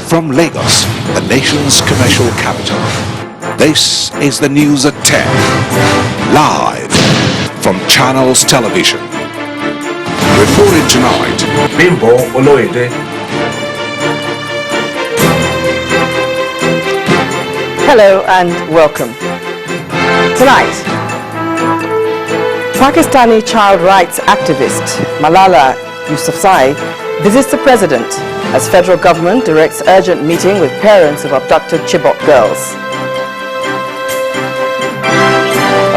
From Lagos, the nation's commercial capital, this is the news at 10, live from Channels Television. Reporting tonight, Bimbo Oloide. Hello and welcome. Tonight, Pakistani child rights activist Malala Yousafzai visits the president as federal government directs urgent meeting with parents of abducted Chibok girls.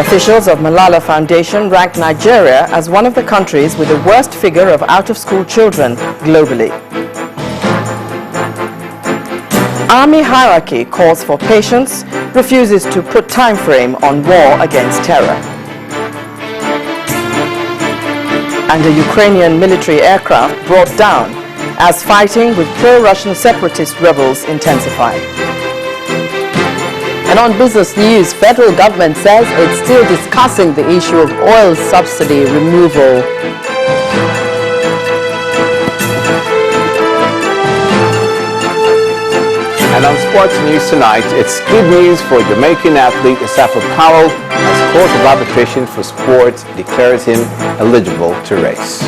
Officials of Malala Foundation ranked Nigeria as one of the countries with the worst figure of out-of-school children globally. Army hierarchy calls for patience, refuses to put time frame on war against terror. And a Ukrainian military aircraft brought down as fighting with pro-Russian separatist rebels intensified. And on business news, federal government says it's still discussing the issue of oil subsidy removal. And on sports news tonight, it's good news for Jamaican athlete Asafa Powell as Court of Arbitration for Sports declares him eligible to race.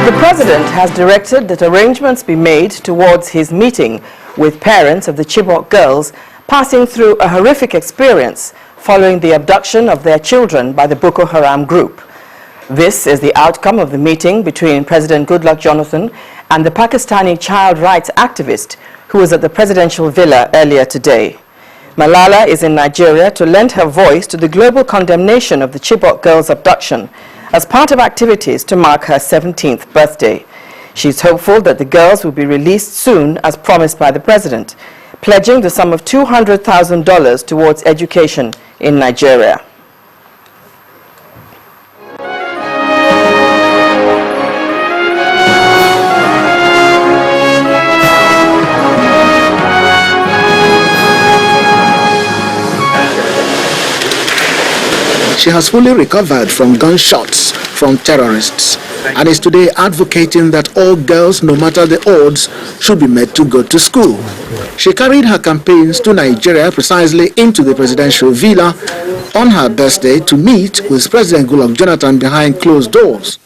The president has directed that arrangements be made towards his meeting with parents of the Chibok girls passing through a horrific experience following the abduction of their children by the Boko Haram group. This is the outcome of the meeting between President Goodluck Jonathan and the Pakistani child rights activist who was at the presidential villa earlier today. Malala is in Nigeria to lend her voice to the global condemnation of the Chibok girls' abduction as part of activities to mark her 17th birthday. She's hopeful that the girls will be released soon as promised by the president, pledging the sum of $200,000 towards education in Nigeria. She has fully recovered from gunshots from terrorists and is today advocating that all girls, no matter the odds, should be made to go to school. She carried her campaigns to Nigeria precisely into the presidential villa on her birthday to meet with President Goodluck Jonathan behind closed doors.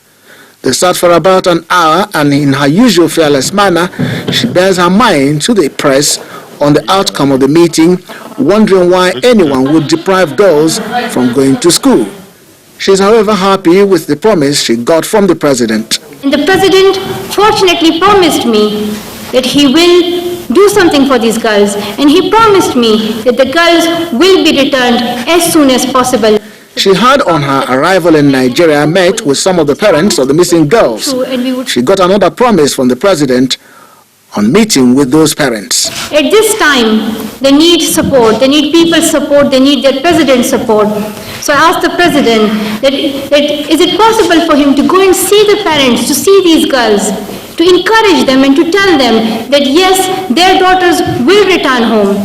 They sat for about an hour and in her usual fearless manner, she bears her mind to the press on the outcome of the meeting, wondering why anyone would deprive girls from going to school. She is, however, happy with the promise she got from the president. And the president fortunately promised me that he will do something for these girls, and he promised me that the girls will be returned as soon as possible. She had on her arrival in Nigeria met with some of the parents of the missing girls. She got another promise from the president on meeting with those parents. At this time, they need support, they need people's support, they need their president's support. So I asked the president that is it possible for him to go and see the parents, to see these girls, to encourage them and to tell them that yes, their daughters will return home.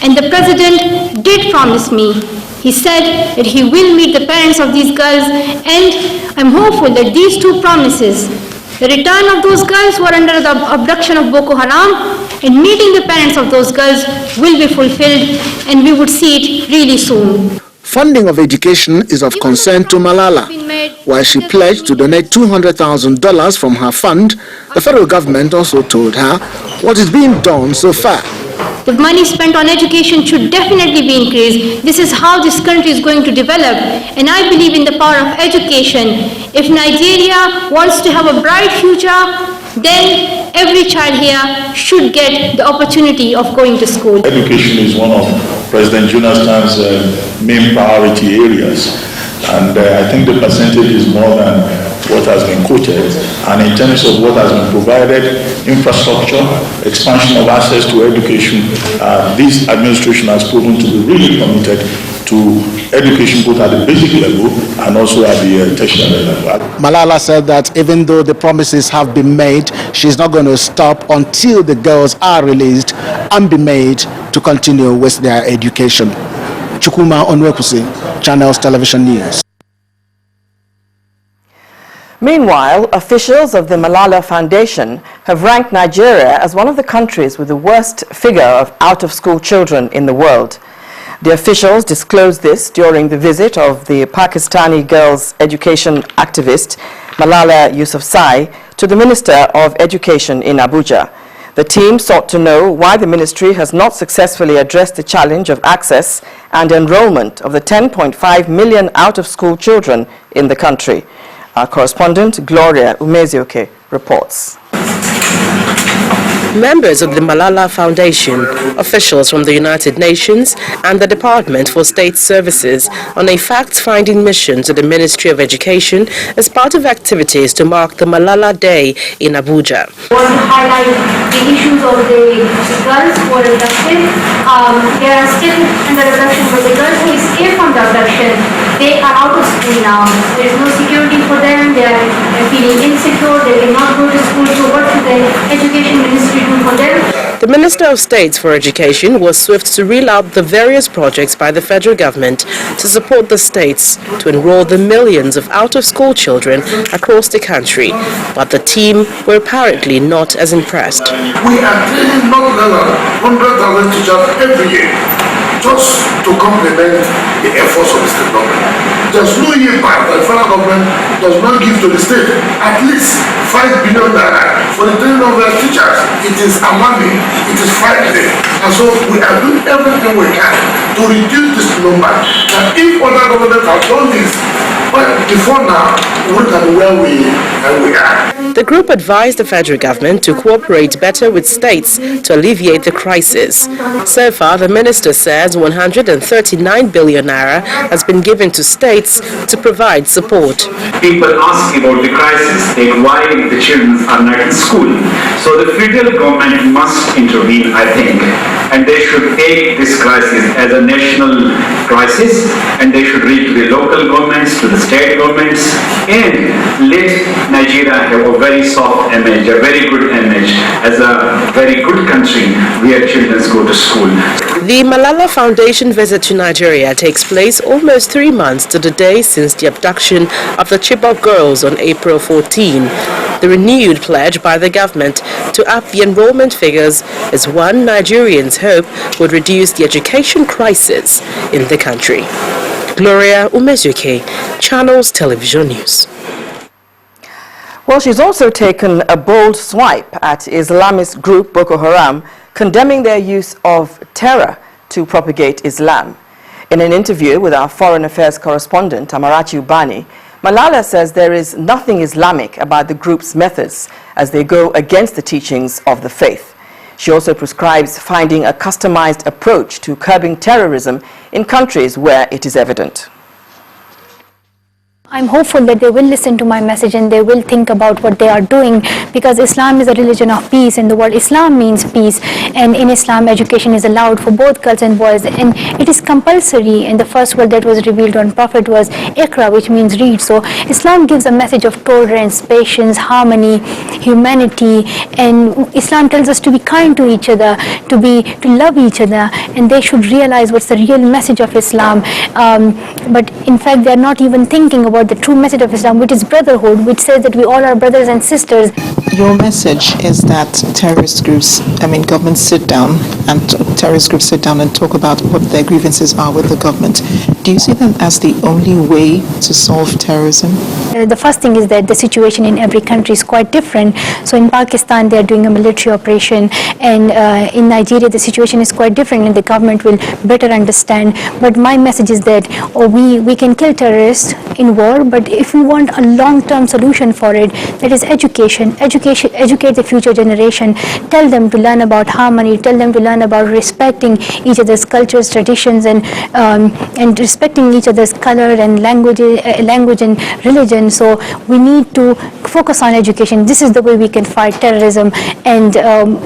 And the president did promise me. He said that he will meet the parents of these girls, and I'm hopeful that these two promises, the return of those girls who are under the abduction of Boko Haram and meeting the parents of those girls will be fulfilled, and we would see it really soon. Funding of education is of concern to Malala. While she pledged to donate $200,000 from her fund, the federal government also told her what is being done so far. The money spent on education should definitely be increased. This is how this country is going to develop, and I believe in the power of education. If Nigeria wants to have a bright future, then every child here should get the opportunity of going to school. Education is one of President Jonathan's main priority areas, and I think the percentage is more than what has been quoted. And in terms of what has been provided, infrastructure, expansion of access to education, this administration has proven to be really committed to education both at the basic level and also at the tertiary level. Malala said that even though the promises have been made, she's not going to stop until the girls are released and be made to continue with their education. Chukuma Onwekusi, Channels Television News. Meanwhile, officials of the Malala Foundation have ranked Nigeria as one of the countries with the worst figure of out-of-school children in the world. The officials disclosed this during the visit of the Pakistani girls' education activist Malala Yousafzai to the Minister of Education in Abuja. The team sought to know why the ministry has not successfully addressed the challenge of access and enrollment of the 10.5 million out-of-school children in the country. Our correspondent, Gloria Umezioke, reports. Members of the Malala Foundation, officials from the United Nations and the Department for State Services on a fact-finding mission to the Ministry of Education as part of activities to mark the Malala Day in Abuja. I want to highlight the issues of the girls who are abducted. They are still under abduction, but the girls who escaped from the abduction, they are out of school now. There is no security for them. They are feeling insecure. They cannot go to school. So what should the Education Ministry do for them? The Minister of State for Education was swift to reel out the various projects by the federal government to support the states to enroll the millions of out-of-school children across the country, but the team were apparently not as impressed. We are training not less than 100,000 teachers every year just to complement the efforts of the state government. There's no impact that the federal government does not give to the state at least 5 billion naira for the training of their teachers. It is alarming, it is frightening, and so we are doing everything we can to reduce this number. Now, if other governments have done this, but before now, look at where we are. The group advised the federal government to cooperate better with states to alleviate the crisis. So far, the minister says 139 billion naira has been given to states to provide support. People ask about the crisis and why the children are not in school. So the federal government must intervene, I think, and they should take this crisis as a national crisis, and they should reach to the local governments, to the state governments, and let Nigeria have a very soft image, a very good image as a very good country where children go to school. The Malala Foundation visit to Nigeria takes place almost 3 months to the day since the abduction of the Chibok girls on April 14. The renewed pledge by the government to up the enrollment figures is one Nigerians hope would reduce the education crisis in the country. Gloria Umezuke, Channels Television News. Well, she's also taken a bold swipe at Islamist group Boko Haram, condemning their use of terror to propagate Islam. In an interview with our Foreign Affairs correspondent, Amarachi Ubani, Malala says there is nothing Islamic about the group's methods as they go against the teachings of the faith. She also prescribes finding a customized approach to curbing terrorism in countries where it is evident. I'm hopeful that they will listen to my message and they will think about what they are doing, because Islam is a religion of peace in the world. Islam means peace, and in Islam education is allowed for both girls and boys, and it is compulsory. And the first word that was revealed on Prophet was Iqra, which means read. So Islam gives a message of tolerance, patience, harmony, humanity, and Islam tells us to be kind to each other, to love each other, and they should realize what's the real message of Islam. But in fact, they are not even thinking about the true message of Islam, which is brotherhood, which says that we all are brothers and sisters. Your message is that governments sit down and terrorist groups sit down and talk about what their grievances are with the government. Do you see that as the only way to solve terrorism? The first thing is that the situation in every country is quite different. So in Pakistan, they are doing a military operation, and in Nigeria, the situation is quite different, and the government will better understand. But my message is that we can kill terrorists in war, but if we want a long-term solution for it, that is education. Educate the future generation. Tell them to learn about harmony. Tell them to learn about respecting each other's cultures, traditions, and respecting each other's color and language and religion. So we need to focus on education. This is the way we can fight terrorism, and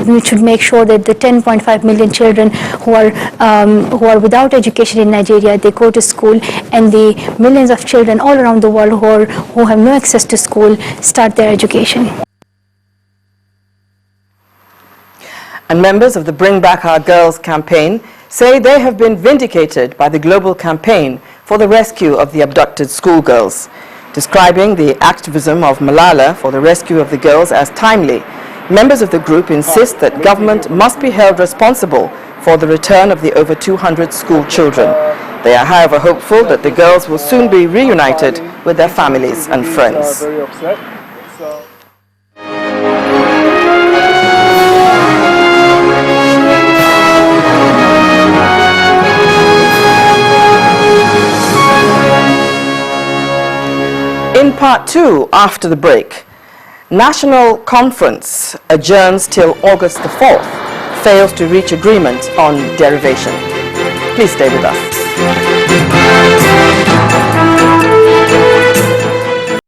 we should make sure that the 10.5 million children who are without education in Nigeria, they go to school, and the millions of children all around the world who have no access to school start their education. And members of the Bring Back Our Girls campaign say they have been vindicated by the global campaign for the rescue of the abducted schoolgirls. Describing the activism of Malala for the rescue of the girls as timely, members of the group insist that government must be held responsible for the return of the over 200 school children. They are, however, hopeful that the girls will soon be reunited with their families and friends. In part 2, after the break, National Conference adjourns till August the 4th, fails to reach agreement on derivation. Please stay with us.